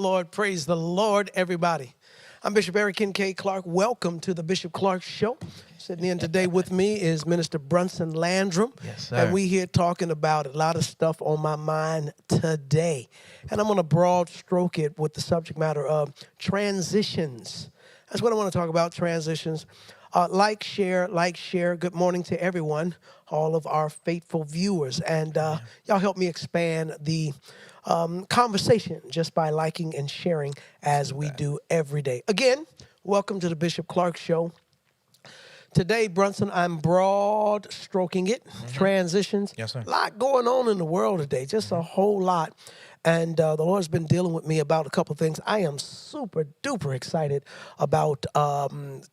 Lord, praise the Lord, everybody. I'm Bishop Eric Kincaid Clark. Welcome to the Bishop Clark Show. Sitting in today with me is Minister Brunson Landrum. Yes, sir. And we here talking about a lot of stuff on my mind today. And I'm going to broad stroke it with the subject matter of transitions. That's what I want to talk about, transitions. Like, share. Good morning to everyone, all of our faithful viewers. And y'all help me expand the conversation just by liking and sharing as we do every day. Again, welcome to the Bishop Clark Show. Today, Brunson, I'm broad stroking it, transitions. Yes, sir. A lot going on in the world today, just a whole lot. And the Lord's been dealing with me about a couple things. I am super duper excited about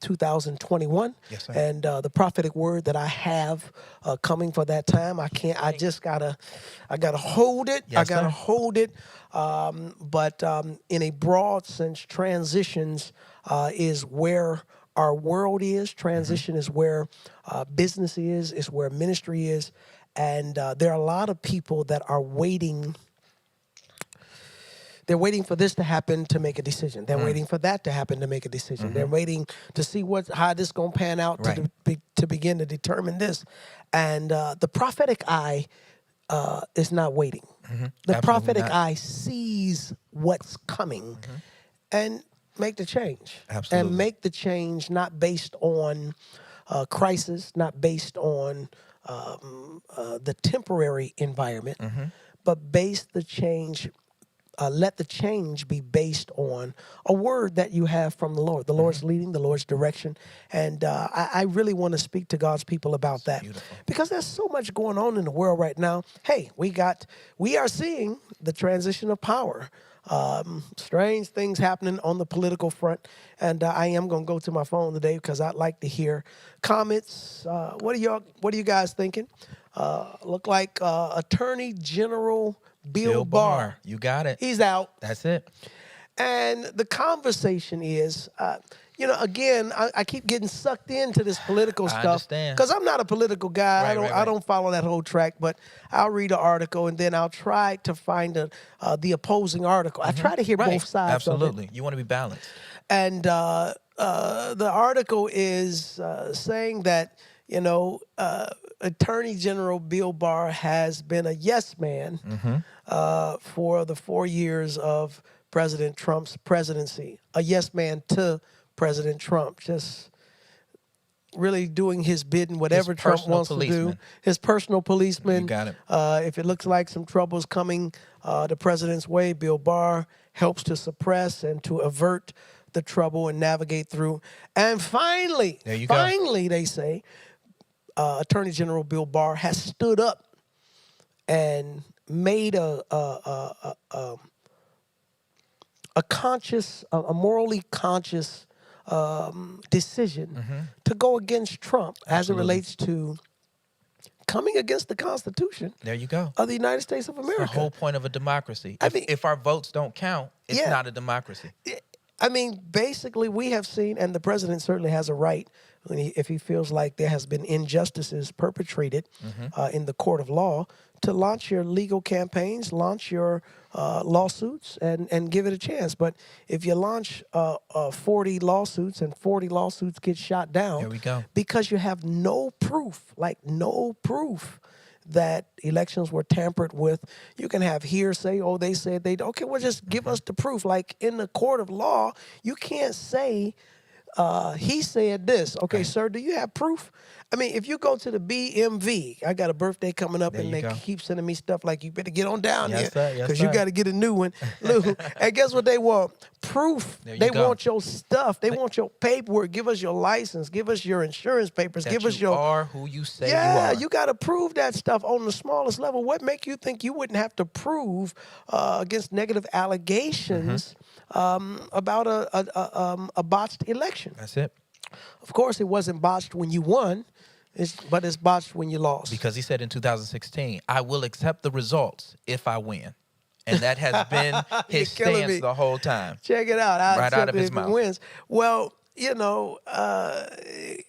2021 Yes, sir. and the prophetic word that I have coming for that time. I gotta hold it. Yes, I gotta sir. hold it. But in a broad sense, transitions is where our world is. Transition is where business is where ministry is. And there are a lot of people that are waiting. They're waiting for this to happen to make a decision. They're waiting for that to happen to make a decision. They're waiting to see how this going to pan out Right. to begin to determine this. And the prophetic eye is not waiting. The Absolutely prophetic not. eye sees what's coming and make the change. Absolutely. And make the change not based on crisis, not based on the temporary environment, but let the change be based on a word that you have from the Lord. The Lord's leading, the Lord's direction. And I really want to speak to God's people about that. beautiful. Because there's so much going on in the world right now. Hey, we are seeing the transition of power. Strange things happening on the political front. And I am going to go to my phone today because I'd like to hear comments. What are you guys thinking? Look like Attorney General Bill Barr. You got it. He's out. That's it. And the conversation is, again, I keep getting sucked into this political stuff. understand. Because I'm not a political guy. Right, I don't follow that whole track, but I'll read an article and then I'll try to find the opposing article. I try to hear Right. both sides of it. Absolutely. You want to be balanced. And the article is saying that, Attorney General Bill Barr has been a yes man for the 4 years of President Trump's presidency. A yes man to President Trump, just really doing his bidding, whatever His Trump personal wants to do. policeman. His personal policeman. You got it. If it looks like some trouble's coming the president's way, Bill Barr helps to suppress and to avert the trouble and navigate through. And finally, There you go. they say, Attorney General Bill Barr has stood up and made a morally conscious decision to go against Trump as it relates to coming against the Constitution There you go. of the United States of America. The whole point of a democracy. I mean- if our votes don't count, it's Yeah. not a democracy. I mean, basically, we have seen, and the president certainly has a right, if he feels like there has been injustices perpetrated in the court of law, to launch your legal campaigns, launch your lawsuits, and give it a chance. But if you launch 40 lawsuits and 40 lawsuits get shot down, There we go. because you have no proof that elections were tampered with. You can have hearsay. Oh, they said they. Okay, well, just give us the proof. Like in the court of law, you can't say he said this. Okay, sir, do you have proof? I mean, if you go to the BMV, I got a birthday coming up, There and you they go. keep sending me stuff like, you better get on down Yes, here sir. Yes, because you sir. got to get a new one. Look, and guess what they want? Proof. There you They go. want your stuff. They want your paperwork. Give us your license. Give us your insurance papers. That give us you your are who you say yeah, you are. you got to prove that stuff on the smallest level. What make you think you wouldn't have to prove against negative allegations about a botched election? That's it. Of course, it wasn't botched when you won, but it's botched when you lost. Because he said in 2016, I will accept the results if I win. And that has been his You're killing stance me. the whole time. Check it out. Right out of his If mouth. it wins. Well, you know,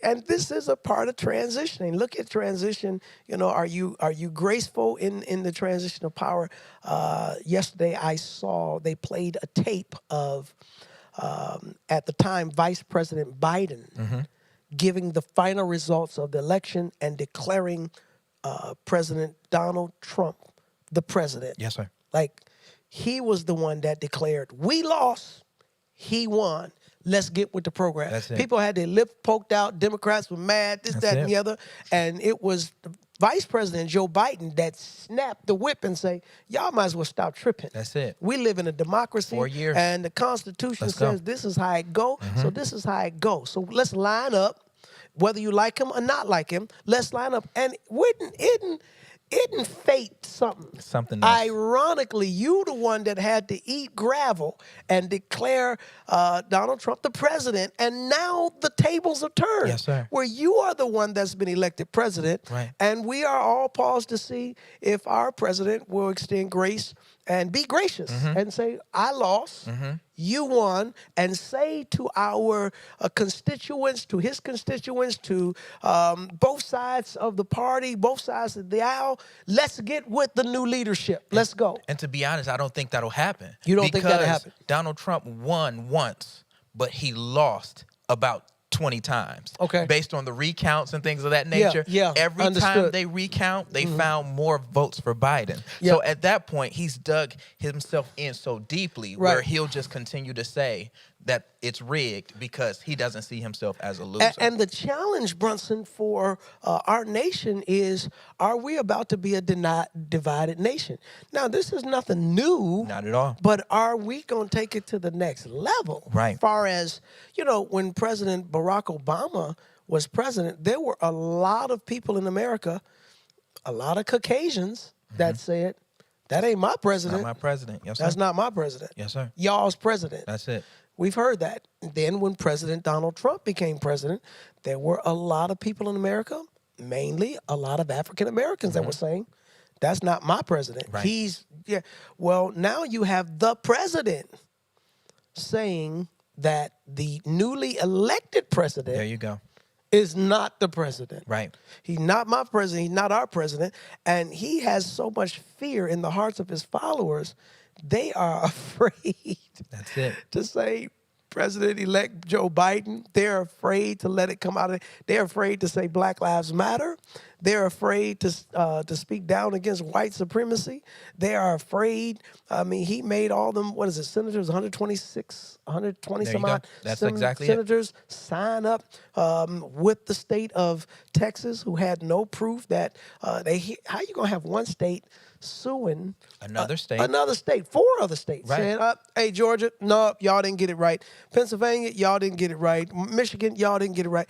and this is a part of transitioning. Look at transition. You know, are you graceful in the transition of power? Yesterday, I saw they played a tape of at the time Vice President Biden giving the final results of the election and declaring President Donald Trump the president. Yes, sir. Like he was the one that declared, "We lost, he won. Let's get with the program." That's it. People had their lip poked out. Democrats were mad, this, That's that, it. and the other. And it was Vice President Joe Biden that snapped the whip and say, "Y'all might as well stop tripping. That's it. We live in a democracy. 4 years. And the Constitution Let's go. says this is how it go. So this is how it goes. So let's line up, whether you like him or not like him. Let's line up." And isn't fate something? Something else. Ironically, you the one that had to eat gravel and declare Donald Trump the president, and now the tables are turned. Yes, sir. Where you are the one that's been elected president, Right. and we are all paused to see if our president will extend grace and be gracious and say, "I lost, you won," and say to our constituents, to his constituents, to both sides of the party, both sides of the aisle, let's get with the new leadership. Let's go. And to be honest, I don't think that'll happen. You don't think that'll happen? Donald Trump won once, but he lost about 20 times. Okay. Based on the recounts and things of that nature. yeah, Every understood. time they recount, they found more votes for Biden. Yeah. So at that point, he's dug himself in so deeply where Right. he'll just continue to say that it's rigged because he doesn't see himself as a loser. And the challenge, Brunson, for our nation is, are we about to be a divided nation? Now, this is nothing new. Not at all. But are we going to take it to the next level? Right. As far as, you know, when President Barack Obama was president, there were a lot of people in America, a lot of Caucasians that said, "That ain't my president. Not my president. Yes, sir. That's not my president. Yes, sir. Y'all's president." That's it. We've heard that. Then when President Donald Trump became president, there were a lot of people in America, mainly a lot of African Americans that were saying, "That's not my president." Right. Yeah. Well, now you have the president saying that the newly elected president There you go. is not the president. Right. He's not my president. He's not our president. And he has so much fear in the hearts of his followers, they are afraid That's it. to say President-elect Joe Biden. They're afraid to let it come out. They're afraid to say Black Lives Matter. They're afraid to speak down against white supremacy. They are afraid. I mean, he made all them, what is it, senators, 120 There some you go. odd That's exactly it. senators sign up with the state of Texas, who had no proof that how you going to have one state suing Another state. Another state, 4 other states, Right. saying, "Hey, Georgia, no, y'all didn't get it right. Pennsylvania, y'all didn't get it right. Michigan, y'all didn't get it right,"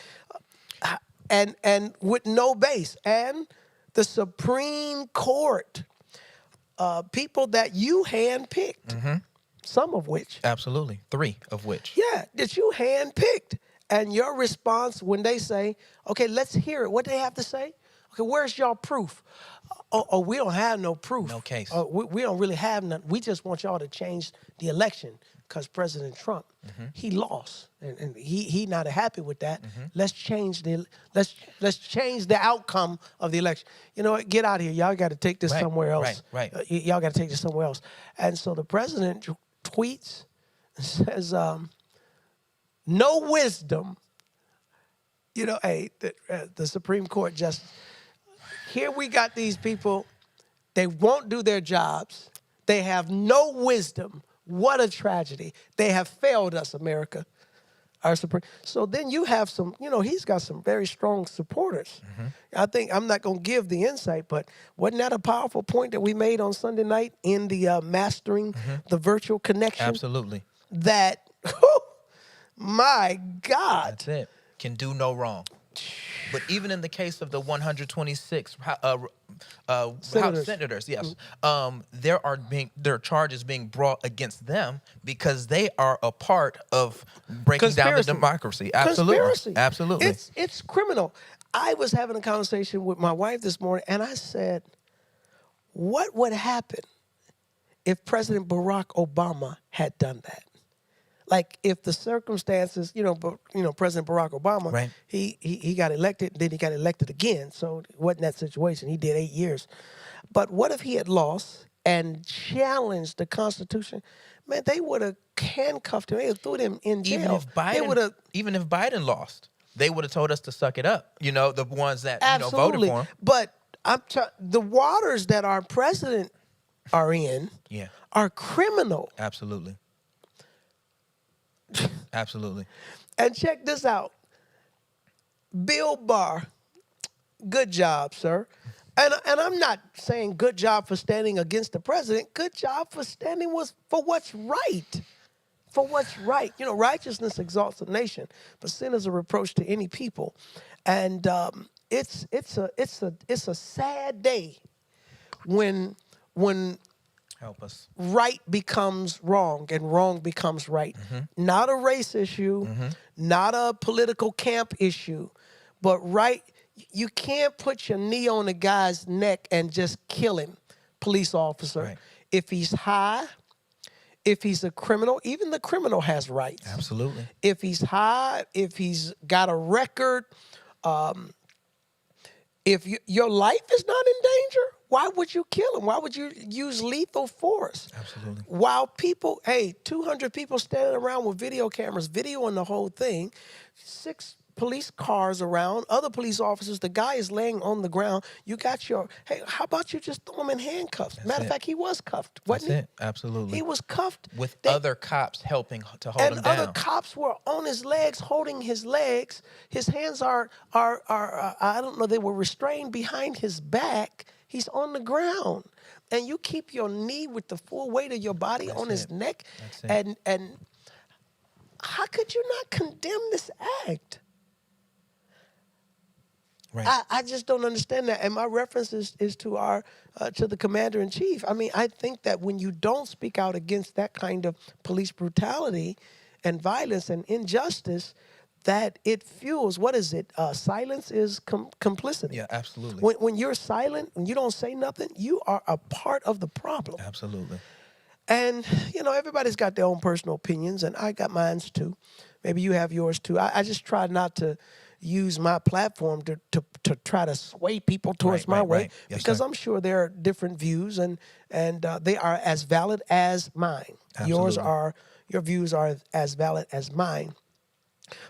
and with no base. And the Supreme Court, people that you handpicked, some of which, Absolutely. 3 of which. yeah, that you handpicked, and your response when they say, "Okay, let's hear it," what they have to say? Okay, where's y'all proof? Oh, we don't have no proof. No case. We don't really have none. We just want y'all to change the election because President Trump, he lost, and he not happy with that. Let's change let's change the outcome of the election. You know what? Get out of here. Y'all got to take this Right, somewhere else. right. Y'all got to take this somewhere else. And so the president tweets and says, "No wisdom." You know, hey, the Supreme Court just, here we got these people, they won't do their jobs. They have no wisdom. What a tragedy. They have failed us, America. Our Supreme. So then you have some, you know, he's got some very strong supporters. I think, I'm not going to give the insight, but wasn't that a powerful point that we made on Sunday night in the Mastering the Virtual Connection? Absolutely. That, my God. That's it. Can do no wrong. But even in the case of the 126 House senators, yes, there are charges being brought against them because they are a part of breaking down the Conspiracy. democracy. Absolutely, Conspiracy. absolutely. It's criminal. I was having a conversation with my wife this morning, and I said, what would happen if President Barack Obama had done that? Like if the circumstances, President Barack Obama, Right. he got elected, then he got elected again. So it wasn't that situation. He did 8 years. But what if he had lost and challenged the Constitution? Man, they would have handcuffed him. They would have threw him in jail. Even if Biden lost, they would have told us to suck it up. The ones that absolutely voted for him. But the waters that our president are in are criminal. Absolutely. Absolutely. And check this out. Bill Barr, good job, sir. And I'm not saying good job for standing against the president. Good job for standing for what's right. For what's right. Righteousness exalts a nation, but sin is a reproach to any people. And it's a sad day when Help us. right becomes wrong and wrong becomes right. Not a race issue, not a political camp issue, but right. You can't put your knee on a guy's neck and just kill him, police officer. Right. If he's high, if he's a criminal, even the criminal has rights. Absolutely. If he's high, if he's got a record, if your life is not in danger, why would you kill him? Why would you use lethal force? Absolutely. While 200 people standing around with video cameras, videoing the whole thing, 6 police cars around, other police officers, the guy is laying on the ground. You got hey, how about you just throw him in handcuffs? Matter of fact, he was cuffed, wasn't he? That's it. Absolutely. He was cuffed. With other cops helping to hold him down. And other cops were on his legs, holding his legs. His hands are I don't know, they were restrained behind his back. He's on the ground. And you keep your knee with the full weight of your body on his neck. And how could you not condemn this act? Right. I just don't understand that. And my reference is to the commander in chief. I mean, I think that when you don't speak out against that kind of police brutality and violence and injustice, that it fuels, what is it? Silence is complicity. Yeah, absolutely. When you're silent, when you don't say nothing, you are a part of the problem. Absolutely. And, everybody's got their own personal opinions, and I got mine too. Maybe you have yours too. I just try not to use my platform to try to sway people towards my way, yes, because sir. I'm sure there are different views, and they are as valid as mine. Absolutely. Your views are as valid as mine.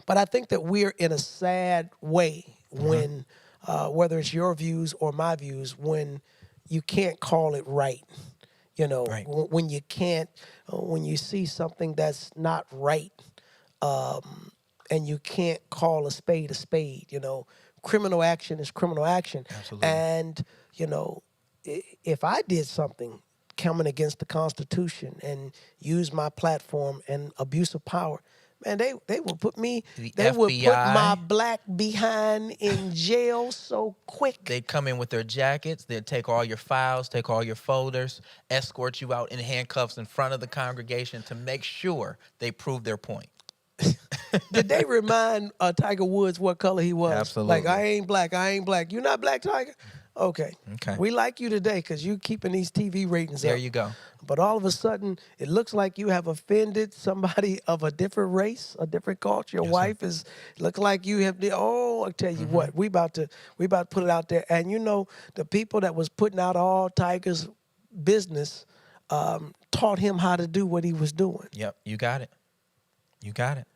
But I think that we're in a sad way when, whether it's your views or my views, when you can't call it right. Right. When you can't, when you see something that's not right, and you can't call a spade a spade. Criminal action is criminal action. Absolutely. And, if I did something coming against the Constitution and use my platform and abuse of power, man, they will put me, they will put my black behind in jail so quick. They'd come in with their jackets. They'd take all your files, take all your folders, escort you out in handcuffs in front of the congregation to make sure they prove their point. Did they remind Tiger Woods what color he was? Absolutely. Like, I ain't black. You not black, Tiger? Okay. We like you today because you keeping these TV ratings There up. you go. But all of a sudden, it looks like you have offended somebody of a different race, a different culture. Your wife is, look like you have, I tell you what, we about to put it out there. And the people that was putting out all Tiger's business taught him how to do what he was doing. Yep, you got it. You got it.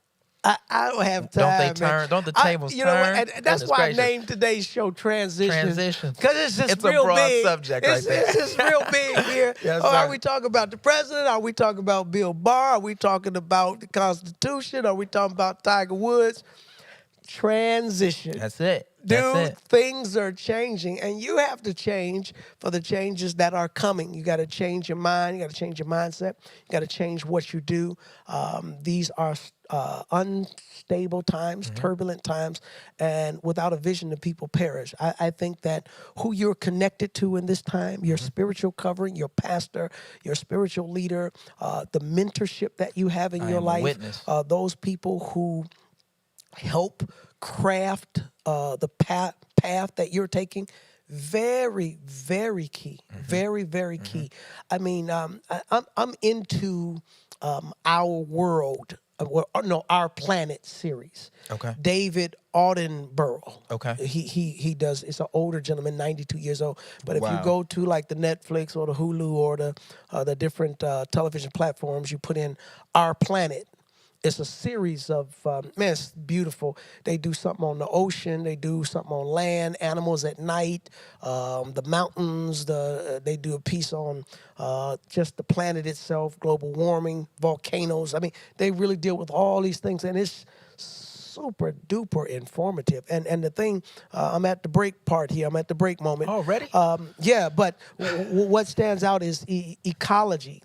I don't have time. Don't the tables turn? And that's why I named today's show Transitions. Because it's just real a broad big. subject right there. It's just real big here. Yes, Are sir. we talking about the president? Are we talking about Bill Barr? Are we talking about the Constitution? Are we talking about Tiger Woods? Transition. That's it. Dude, things are changing, and you have to change for the changes that are coming. You got to change your mind. You got to change your mindset. You got to change what you do. These are unstable times, turbulent times, and without a vision, the people perish. I think that who you're connected to in this time, your spiritual covering, your pastor, your spiritual leader, the mentorship that you have in your life, those people who help craft the path that you're taking, very, very key. Very, very key. I mean, I'm into our world no, Our Planet series. Okay. David Attenborough. Okay. He does. It's an older gentleman, 92 years old. But if you Wow. go to like the Netflix or the Hulu or the different television platforms, you put in Our Planet. It's a series of, man, it's beautiful. They do something on the ocean. They do something on land, animals at night, the mountains. They do a piece on just the planet itself, global warming, volcanoes. I mean, they really deal with all these things, and it's super duper informative. And the thing, I'm at the break part here. I'm at the break moment. Already? Yeah, but what stands out is ecology,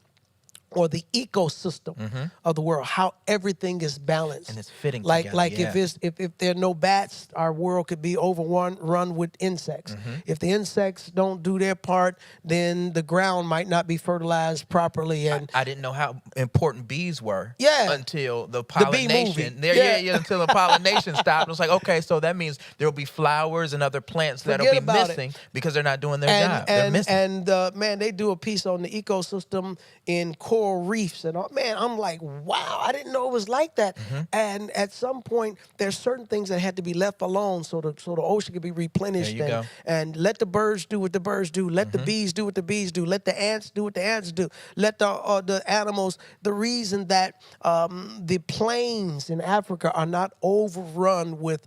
or the ecosystem of the world, how everything is balanced. And it's fitting like together, Like yeah. if there are no bats, our world could be run with insects. If the insects don't do their part, then the ground might not be fertilized properly. And I didn't know how important bees were. Yeah. Until the bee pollination. movie. Yeah. Until the pollination stopped. It was like, okay, so that means there'll be flowers and other plants that'll Forget be about it. missing because they're not doing their job. They're missing. And man, they do a piece on the ecosystem in coral reefs and all. Man, I'm like, wow, I didn't know it was like that. And at some point, there's certain things that had to be left alone so the ocean could be replenished. There you go. And let the birds do what the birds do. Let the bees do what the bees do. Let the ants do what the ants do. Let the animals. The reason that the plains in Africa are not overrun with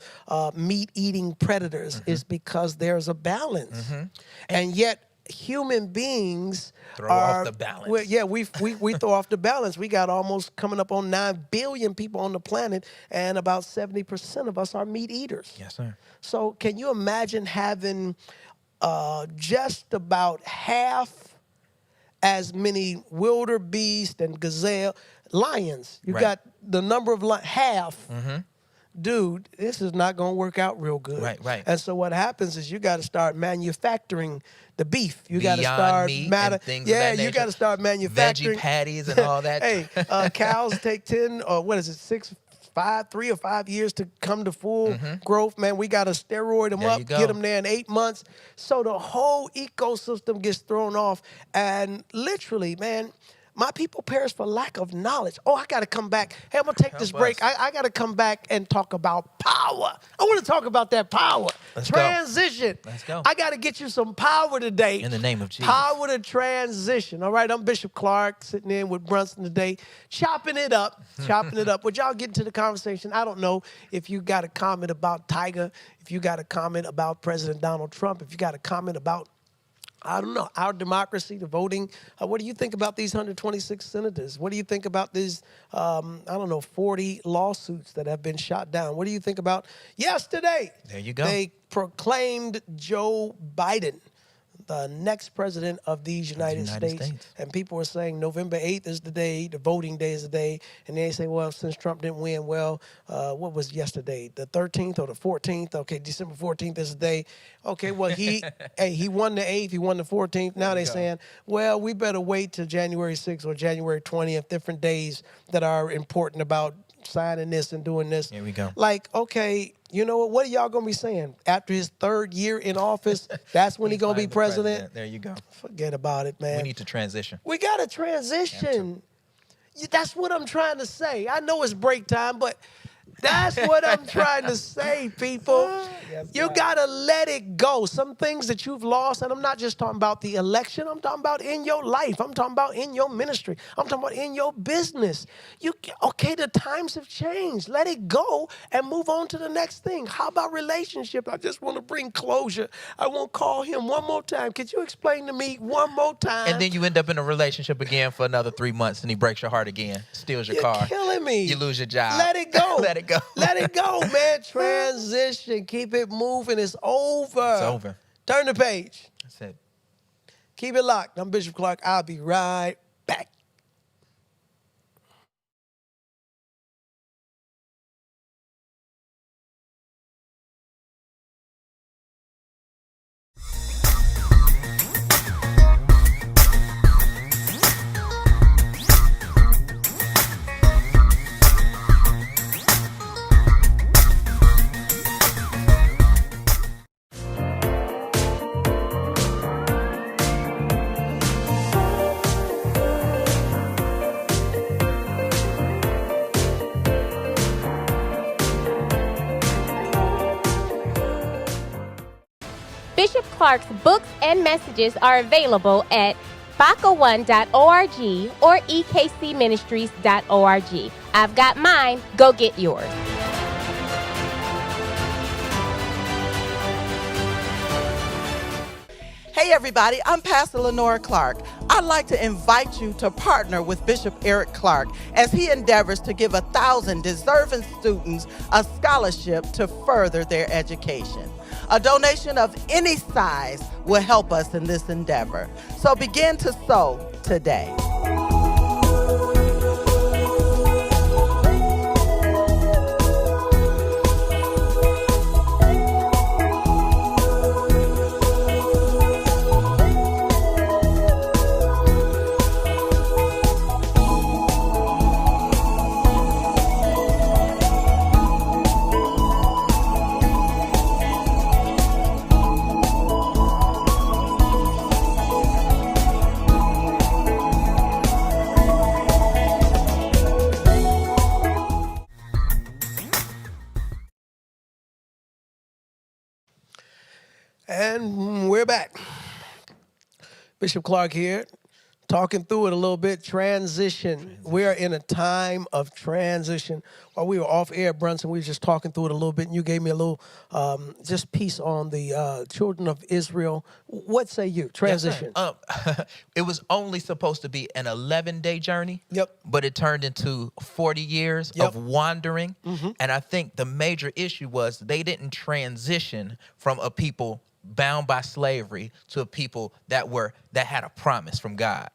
meat-eating predators is because there's a balance. And yet, human beings Throw off the balance. We throw off the balance. We got almost coming up on 9 billion people on the planet, and about 70% of us are meat eaters. Yes, sir. So can you imagine having just about half as many wildebeest and gazelle, lions? You Right. got the number of half. Dude, this is not going to work out real good. Right. And so what happens is you got to start manufacturing the beef. You got to Beyond start meat and things of that you nature. got to start manufacturing Veggie patties and all that. Hey, cows take 10 or 3 or 5 years to come to full growth. Man, we got to steroid them There up, you go. get them there in 8 months. So the whole ecosystem gets thrown off. And literally, man, my people perish for lack of knowledge. Oh, I got to come back. Hey, I'm going to take this Help break. us. I got to come back and talk about power. I want to talk about that power. Let's go. Transition. Let's go. I got to get you some power today. In the name of Jesus. Power to transition. All right, I'm Bishop Clark, sitting in with Brunson today, chopping it up. Would y'all get into the conversation? I don't know if you got a comment about Tiger, if you got a comment about President Donald Trump, if you got a comment about, I don't know, our democracy, the voting. What do you think about these 126 senators? What do you think about these, 40 lawsuits that have been shot down? What do you think about yesterday? There you go. They proclaimed Joe Biden the next president of these United States. And people were saying November 8th is the day, the voting day is the day. And they say, well, since Trump didn't win, well, what was yesterday? The 13th or the 14th? Okay, December 14th is the day. Okay, well, he won the 8th, he won the 14th. Now they're saying, well, we better wait till January 6th or January 20th, different days that are important about signing this and doing this. Here we go. Like, okay, you know what? What are y'all going to be saying? After his 3rd year in office, that's when he's going to be president? There you go. Forget about it, man. We need to transition. We got to transition. That's what I'm trying to say. I know it's break time, but that's what I'm trying to say, people. You got to let it go. Some things that you've lost, and I'm not just talking about the election. I'm talking about in your life. I'm talking about in your ministry. I'm talking about in your business. Okay, the times have changed. Let it go and move on to the next thing. How about relationship? I just want to bring closure. I won't call him one more time. Could you explain to me one more time? And then you end up in a relationship again for another 3 months, and he breaks your heart again, steals your car. You're killing me. You lose your job. Let it go. Let it go. Let it go, man. Transition. Keep it moving. It's over. It's over. Turn the page. That's it. Keep it locked. I'm Bishop Clark. I'll be right back. Clark's books and messages are available at baca1.org or ekcministries.org. I've got mine. Go get yours. Hey everybody, I'm Pastor Lenora Clark. I'd like to invite you to partner with Bishop Eric Clark as he endeavors to give 1,000 deserving students a scholarship to further their education. A donation of any size will help us in this endeavor. So begin to sow today. And we're back. Bishop Clark here, talking through it a little bit. Transition. We are in a time of transition. While we were off air, Brunson, we were just talking through it a little bit, and you gave me a little just piece on the children of Israel. What say you? Transition. Yes, it was only supposed to be an 11-day journey. Yep. But it turned into 40 years of wandering. And I think the major issue was they didn't transition from a people bound by slavery to a people that had a promise from God.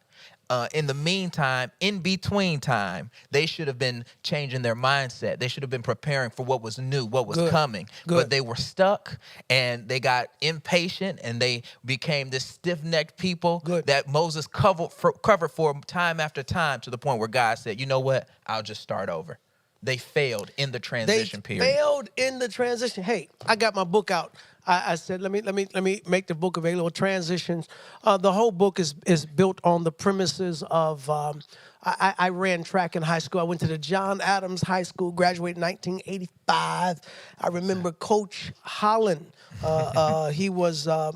In the meantime, in between time, they should have been changing their mindset. They should have been preparing for what was new, what was coming. But they were stuck, and they got impatient, and they became this stiff-necked people that Moses covered for time after time, to the point where God said, you know what, I'll just start over. They failed in the transition period. They failed in the transition. Hey, I got my book out. I said, let me make the book available. Transitions. The whole book is built on the premises of. I ran track in high school. I went to the John Adams High School. Graduated in 1985. I remember Coach Holland. He was our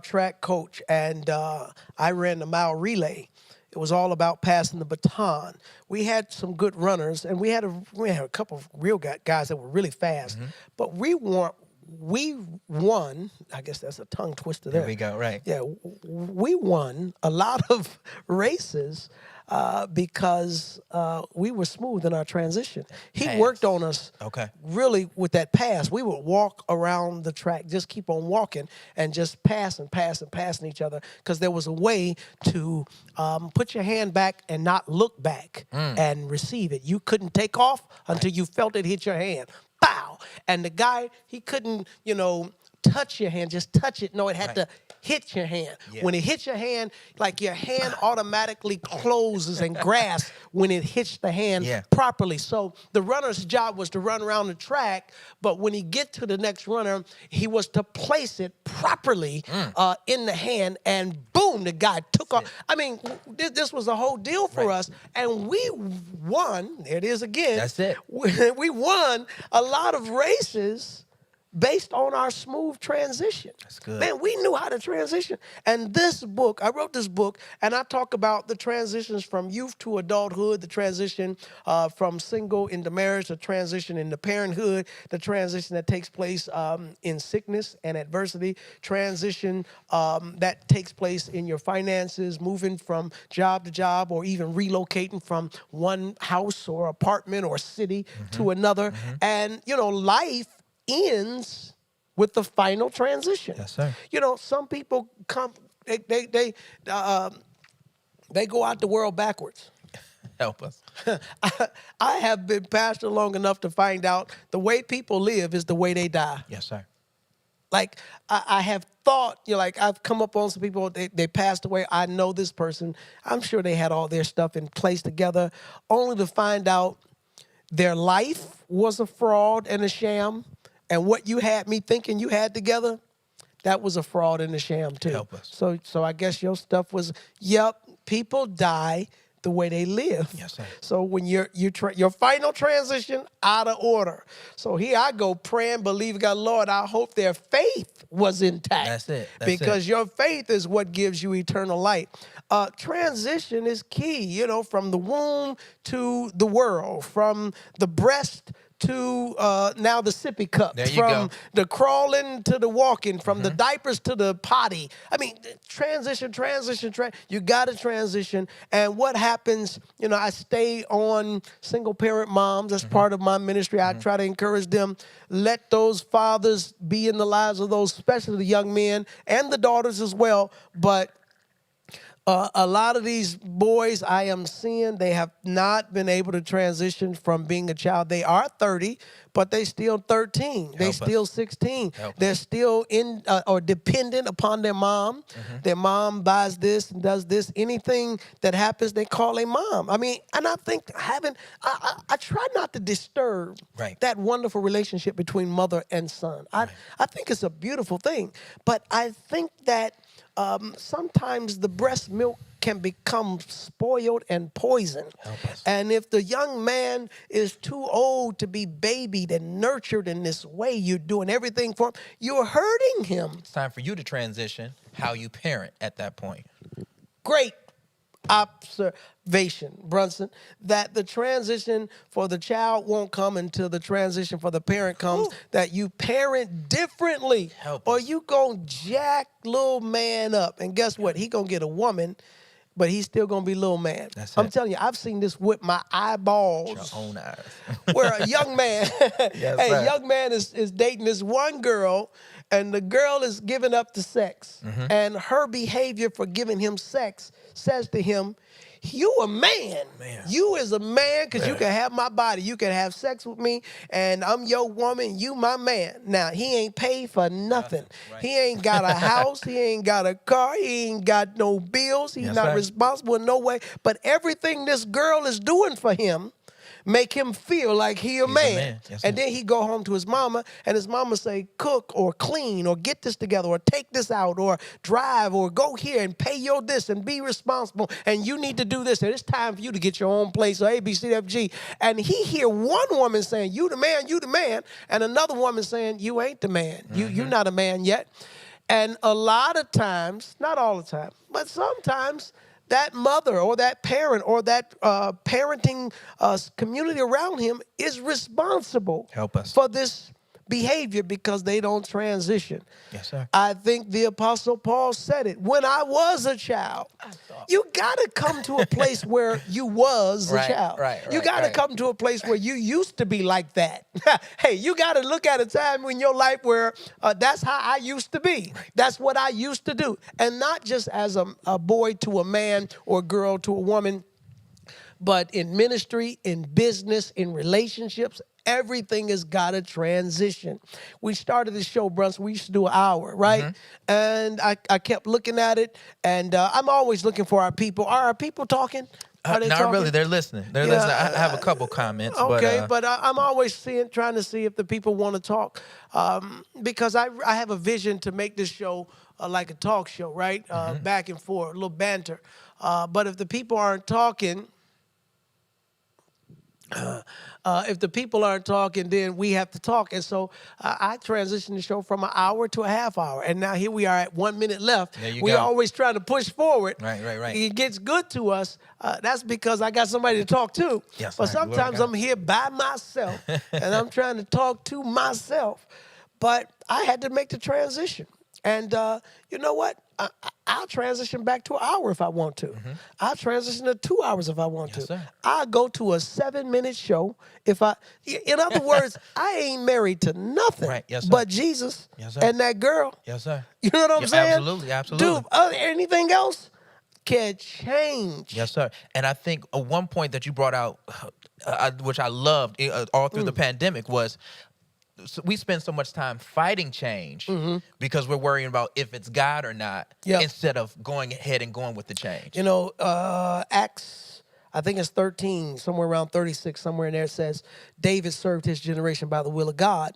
track coach, and I ran the mile relay. It was all about passing the baton. We had some good runners, and we had a couple of real guys that were really fast. But we won. I guess that's a tongue twister there. There we go. Right. Yeah, we won a lot of races because we were smooth in our transition. He worked on us really with that pass. We would walk around the track, just keep on walking, and just passing each other, because there was a way to put your hand back and not look back and receive it. You couldn't take off until you felt it hit your hand. Pow! And the guy, he couldn't, touch your hand, just touch it. No, it had to hit your hand. Yeah. When it hits your hand, like your hand automatically closes and grasps when it hits the hand properly. So the runner's job was to run around the track, but when he get to the next runner, he was to place it properly in the hand, and boom, the guy took off. I mean, this was a whole deal for us, and we won. There it is again. That's it. We won a lot of races based on our smooth transition. That's good. Man, we knew how to transition. And this book, I wrote this book, and I talk about the transitions from youth to adulthood, the transition from single into marriage, the transition into parenthood, the transition that takes place in sickness and adversity, transition that takes place in your finances, moving from job to job, or even relocating from one house or apartment or city to another. And, life ends with the final transition. Yes, sir. Some people come, they go out the world backwards. Help us. I have been pastor long enough to find out the way people live is the way they die. Yes, sir. Like, I have thought, I've come up on some people, they passed away. I know this person. I'm sure they had all their stuff in place together, only to find out their life was a fraud and a sham. And what you had me thinking you had together, that was a fraud and a sham too. Help us. So I guess your stuff was, people die the way they live. Yes, sir. So when your final transition out of order. So here I go praying, believing God, Lord, I hope their faith was intact. That's it. Because your faith is what gives you eternal life. Transition is key, you know, from the womb to the world, from the breast to now the sippy cup, There you from go. the crawling to the walking, from the diapers to the potty. I mean, transition. You got to transition. And what happens, you know, I stay on single parent moms. That's part of my ministry. I try to encourage them. Let those fathers be in the lives of those, especially the young men and the daughters as well. But a lot of these boys I am seeing, they have not been able to transition from being a child. They are 30, but they still 13. They still 16. They're still in or dependent upon their mom. Their mom buys this and does this. Anything that happens, they call a mom. I mean, and I think I try not to disturb that wonderful relationship between mother and son. I think it's a beautiful thing, but I think that sometimes the breast milk can become spoiled and poisoned. And if the young man is too old to be babied and nurtured in this way, you're doing everything for him, you're hurting him. It's time for you to transition how you parent at that point. Great observation, Brunson, that the transition for the child won't come until the transition for the parent comes, that you parent differently. Or you gonna jack little man up. And guess what? He gonna get a woman, but he's still gonna be little man. I'm telling you, I've seen this with my eyeballs. Your own eyes. Where a young man, young man is dating this one girl, and the girl is giving up to sex. And her behavior for giving him sex says to him, you a man. You is a man because you can have my body. You can have sex with me, and I'm your woman. You my man. Now, he ain't paid for nothing. He ain't got a house. He ain't got a car. He ain't got no bills. He's not responsible in no way. But everything this girl is doing for him make him feel like he a man. And then he go home to his mama, and his mama say, cook or clean or get this together or take this out or drive or go here and pay your this and be responsible, and you need to do this, and it's time for you to get your own place or A, B, C, F, G. And he hear one woman saying, you the man, and another woman saying, you ain't the man. You're not a man yet. And a lot of times, not all the time, but sometimes, that mother or that parent or that parenting community around him is responsible for this behavior because they don't transition. Yes, sir. I think the Apostle Paul said it. When I was a child, you got to come to a place where you was a child. You got to come to a place where you used to be like that. Hey, you got to look at a time in your life where that's how I used to be. That's what I used to do. And not just as a boy to a man or a girl to a woman, but in ministry, in business, in relationships, everything has got to transition. We started this show, Brunson. We used to do an hour, right? And I kept looking at it, and I'm always looking for our people. Are our people talking? Are they Not talking? really. They're listening. They're listening. I have a couple comments. Okay, but I'm always trying to see if the people want to talk, because I have a vision to make this show like a talk show, right? Back and forth, a little banter. But if the people aren't talking, then we have to talk. And so I transitioned the show from an hour to a half hour. And now here we are at 1 minute left. We're always trying to push forward. Right. It gets good to us. That's because I got somebody to talk to. But sometimes I'm here by myself and I'm trying to talk to myself. But I had to make the transition. And you know what? I'll transition back to an hour if I want to. I'll transition to 2 hours if I want to. Sir. I'll go to a 7-minute show in other words, I ain't married to nothing but Jesus and that girl. Yes, sir. You know what I'm saying? Absolutely. Dude, anything else can change. Yes, sir. And I think one point that you brought out, which I loved all through the pandemic, was we spend so much time fighting change because we're worrying about if it's God or not instead of going ahead and going with the change. You know, Acts, I think it's 13, somewhere around 36, somewhere in there, says David served his generation by the will of God.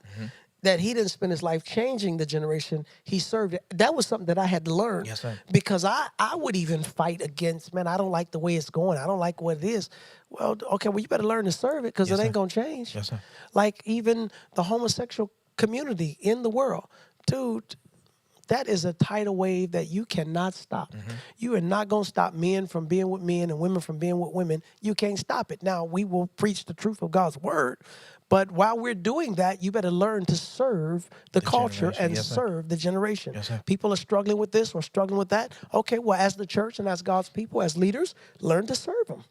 that he didn't spend his life changing the generation he served. That was something that I had to learn. Yes, sir. Because I would even fight against, man, I don't like the way it's going. I don't like what it is. Well, okay, well, you better learn to serve it because Yes, it sir. ain't going to change. Yes, sir. Like even the homosexual community in the world. Dude, that is a tidal wave that you cannot stop. You are not going to stop men from being with men and women from being with women. You can't stop it. Now, we will preach the truth of God's word, but while we're doing that, you better learn to serve the culture generation. and Yes, sir. serve the generation. Yes, sir. People are struggling with this or struggling with that. Okay, well, as the church and as God's people, as leaders, learn to serve them.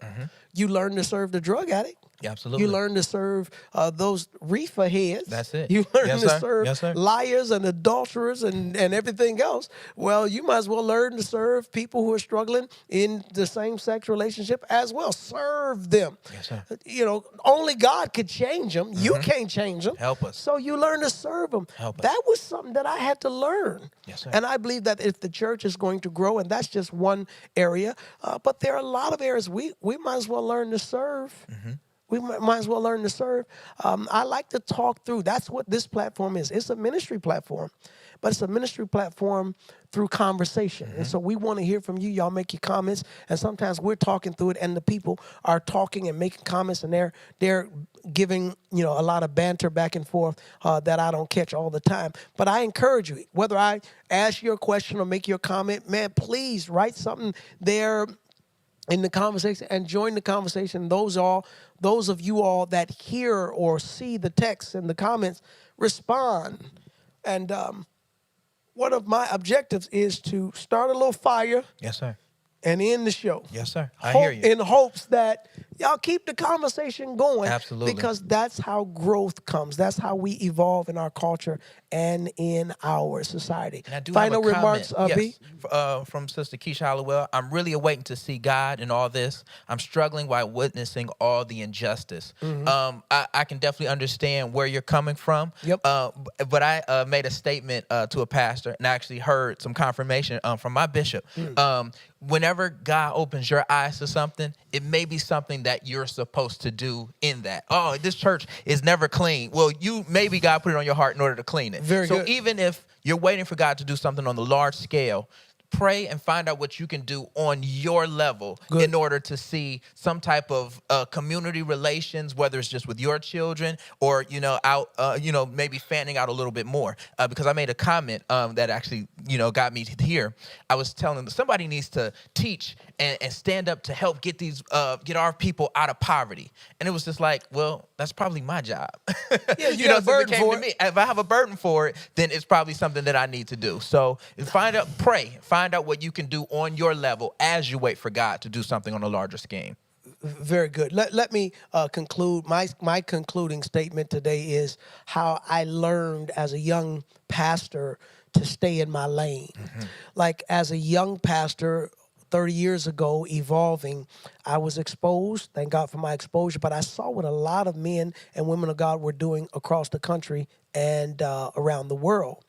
You learn to serve the drug addict. Yeah, absolutely. You learn to serve those reefer heads. That's it. You learn Yes, to sir. serve Yes, sir. liars and adulterers and everything else. Well, you might as well learn to serve people who are struggling in the same sex relationship as well. Serve them. Yes, sir. You know, only God could change them. You can't change them. Help us. So you learn to serve them. Help us. That was something that I had to learn. Yes, sir. And I believe that if the church is going to grow, and that's just one area, but there are a lot of areas we might as well learn to serve. We might as well learn to serve. I like to talk through. That's what this platform is. It's a ministry platform, but it's a ministry platform through conversation. And so we want to hear from you. Y'all make your comments, and sometimes we're talking through it, and the people are talking and making comments, and they're giving a lot of banter back and forth that I don't catch all the time. But I encourage you, whether I ask you a question or make your comment, man, please write something there in the conversation and join the conversation. Those of you all that hear or see the text and the comments, respond. And one of my objectives is to start a little fire Yes, sir. and end the show. Yes, sir. I hear you. In hopes that y'all keep the conversation going. Absolutely. Because that's how growth comes. That's how we evolve in our culture and in our society. And I do Final have a remarks, comment. B? From Sister Keisha Hollowell. I'm really awaiting to see God in all this. I'm struggling while witnessing all the injustice. I can definitely understand where you're coming from. Yep. But I made a statement to a pastor and I actually heard some confirmation from my bishop. Whenever God opens your eyes to something, it may be something that you're supposed to do in that. Oh, this church is never clean. Well, maybe God put it on your heart in order to clean it. Very so good. even if you're waiting for God to do something on the large scale, pray and find out what you can do on your level Good. in order to see some type of community relations, whether it's just with your children or, out, maybe fanning out a little bit more. Because I made a comment that actually, got me here. I was telling them somebody needs to teach and stand up to help get our people out of poverty. And it was just like, well, that's probably my job. Yeah, you got a so burden came for to it. me. If I have a burden for it, then it's probably something that I need to do. So find out what you can do on your level as you wait for God to do something on a larger scheme. Very good. Let me conclude. My concluding statement today is how I learned as a young pastor to stay in my lane. Like as a young pastor, 30 years ago, evolving, I was exposed. Thank God for my exposure. But I saw what a lot of men and women of God were doing across the country and around the world.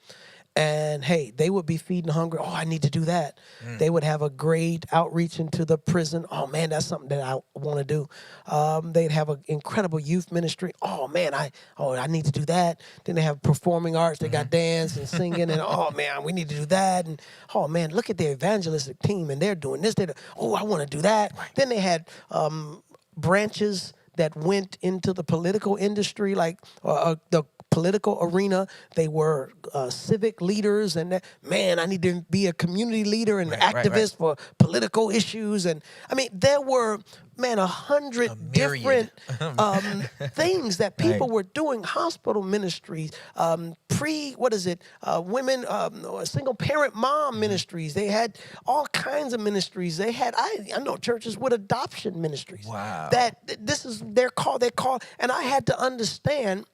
And hey, they would be feeding the hungry. Oh, I need to do that. They would have a great outreach into the prison. Oh man, that's something that I want to do. They'd have an incredible youth ministry. Oh man, I need to do that. Then they have performing arts. They got dance and singing, and oh man, we need to do that. And oh man, look at their evangelistic team, and they're doing this. Oh, I want to do that. Right. Then they had branches that went into the political industry, like the political arena. They were civic leaders, and man, I need to be a community leader and activist for political issues. And I mean, there were 100 different things that people were doing. Hospital ministries, women, single parent mom ministries. They had all kinds of ministries. They had I know churches with adoption ministries. Wow. That this is their call. And I had to understand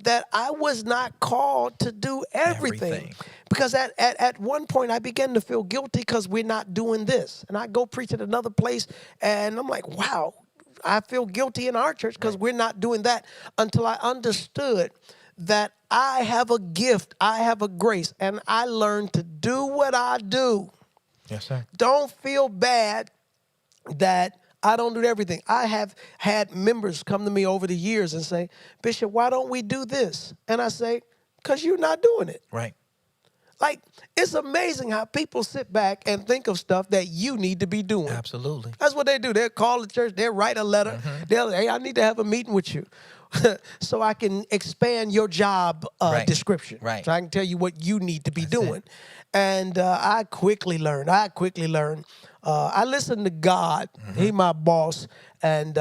that I was not called to do everything. Because at one point I began to feel guilty because we're not doing this. And I go preach at another place and I'm like, wow, I feel guilty in our church because we're not doing that, until I understood that I have a gift, I have a grace, and I learned to do what I do. Yes, sir. Don't feel bad that I don't do everything. I have had members come to me over the years and say, Bishop, why don't we do this? And I say, Because you're not doing it. Right. Like, it's amazing how people sit back and think of stuff that you need to be doing. Absolutely. That's what they do. They'll call the church. They'll write a letter. They'll, hey, I need to have a meeting with you so I can expand your job description. Right. So I can tell you what you need to be doing. And I quickly learned. I listen to God. He my boss. And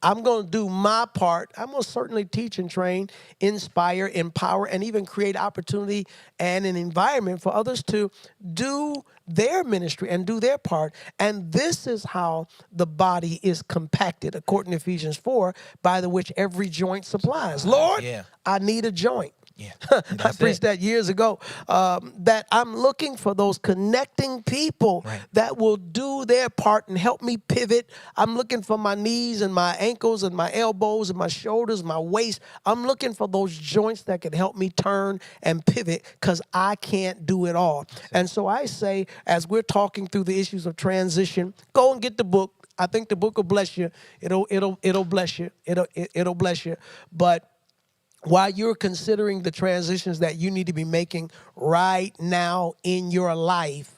I'm going to do my part. I'm going to certainly teach and train, inspire, empower, and even create opportunity and an environment for others to do their ministry and do their part. And this is how the body is compacted, according to Ephesians 4, by the which every joint supplies. Lord, I need a joint. Yeah, I preached that years ago, that I'm looking for those connecting people that will do their part and help me pivot. I'm looking for my knees and my ankles and my elbows and my shoulders, my waist. I'm looking for those joints that can help me turn and pivot because I can't do it all. And so I say, as we're talking through the issues of transition, go and get the book. I think the book will bless you. It'll bless you. It'll bless you. But while you're considering the transitions that you need to be making right now in your life,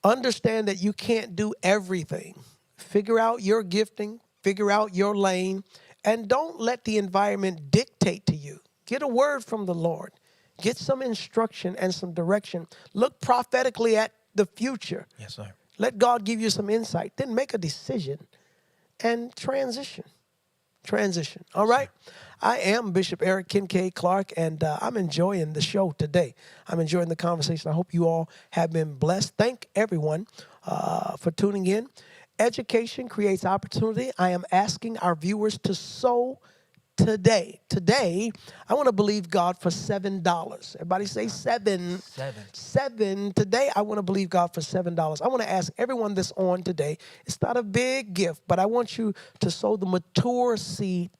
understand that you can't do everything. Figure out your gifting, figure out your lane, and don't let the environment dictate to you. Get a word from the Lord. Get some instruction and some direction. Look prophetically at the future. Yes, sir. Let God give you some insight. Then make a decision and transition. Transition. All right. I am Bishop Eric Kincaid Clark, and I'm enjoying the show today. I'm enjoying the conversation. I hope you all have been blessed. Thank everyone for tuning in. Education creates opportunity. I am asking our viewers to sow today. Today, I want to believe God for $7. Everybody say seven. Seven. Today, I want to believe God for $7. I want to ask everyone that's on today. It's not a big gift, but I want you to sow the mature seed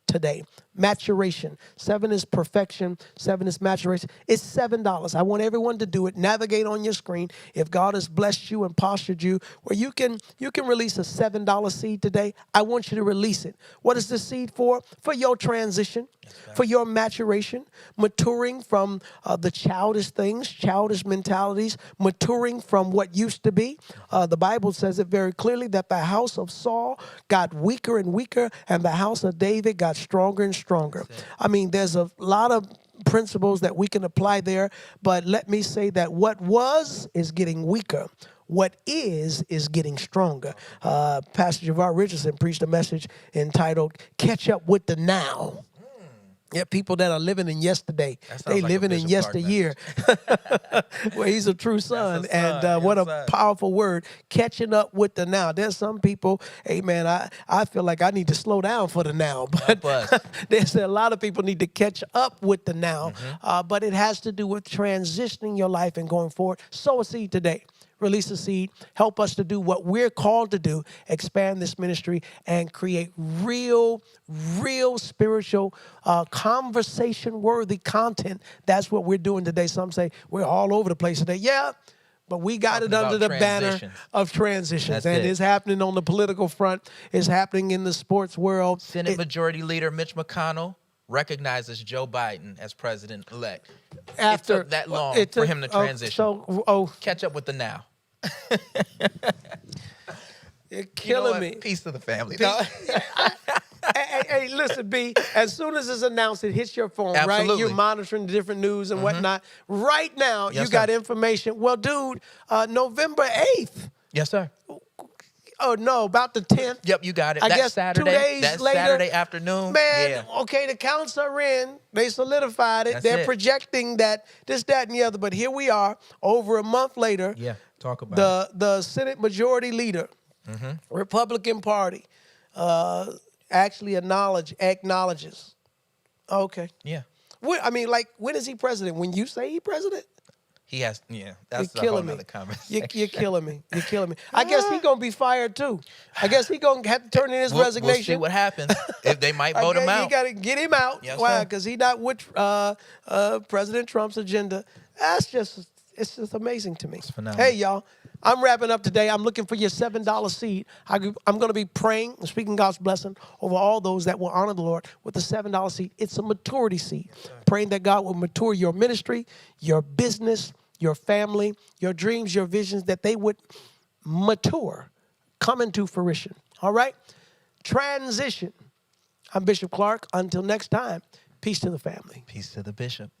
today. Maturation. 7 is perfection. 7 is maturation. It's $7. I want everyone to do it. Navigate on your screen. If God has blessed you and postured you where you can release a $7 seed today, I want you to release it. What is this seed for? For your transition, for your maturation, maturing from the childish things, childish mentalities, maturing from what used to be. The Bible says it very clearly that the house of Saul got weaker and weaker, and the house of David got stronger and stronger. I mean, there's a lot of principles that we can apply there, but let me say that what was is getting weaker. What is getting stronger. Pastor Javar Richardson preached a message entitled, Catch Up with the Now. Yeah, people that are living in yesterday. They like living in yesteryear. Well, he's a true son. And what a powerful word, catching up with the now. There's some people, hey, man, I feel like I need to slow down for the now. But there's a lot of people need to catch up with the now. But it has to do with transitioning your life and going forward. Sow a seed today. Release a seed, help us to do what we're called to do, expand this ministry and create real spiritual, conversation-worthy content. That's what we're doing today. Some say we're all over the place today. Yeah, but we got it under the banner of transitions. And it's happening on the political front. It's happening in the sports world. Senate Majority Leader Mitch McConnell recognizes Joe Biden as president-elect. It took that long for him to transition. Catch up with the now. You're killing me. Peace to the family. Hey, listen, B, as soon as it's announced, it hits your phone, right? You're monitoring the different news and whatnot. Right now, you got information. Well, dude, November 8th. Yes, sir. Oh, no, about the 10th. Yep, you got it. I That's guess Saturday. 2 days That's later. Saturday afternoon. Man, okay, the counts are in. They solidified it. They're projecting that this, that, and the other. But here we are, over a month later. Yeah, talk about it. The Senate Majority Leader, Republican Party, actually acknowledges. Okay. Yeah. When is he president? When you say he president? He has, that's a whole nother conversation. You're killing me. You're killing me. I guess he's going to be fired, too. I guess he's going to have to turn in his resignation. We'll see what happens. If they might vote him out. You got to get him out. Yes, why? Because he's not with President Trump's agenda. That's just It's just amazing to me. It's phenomenal. Hey, y'all, I'm wrapping up today. I'm looking for your $7 seed. I'm going to be praying and speaking God's blessing over all those that will honor the Lord with the $7 seed. It's a maturity seed. Praying that God will mature your ministry, your business, your family, your dreams, your visions, that they would mature, come into fruition. All right? Transition. I'm Bishop Clark. Until next time, peace to the family. Peace to the bishop.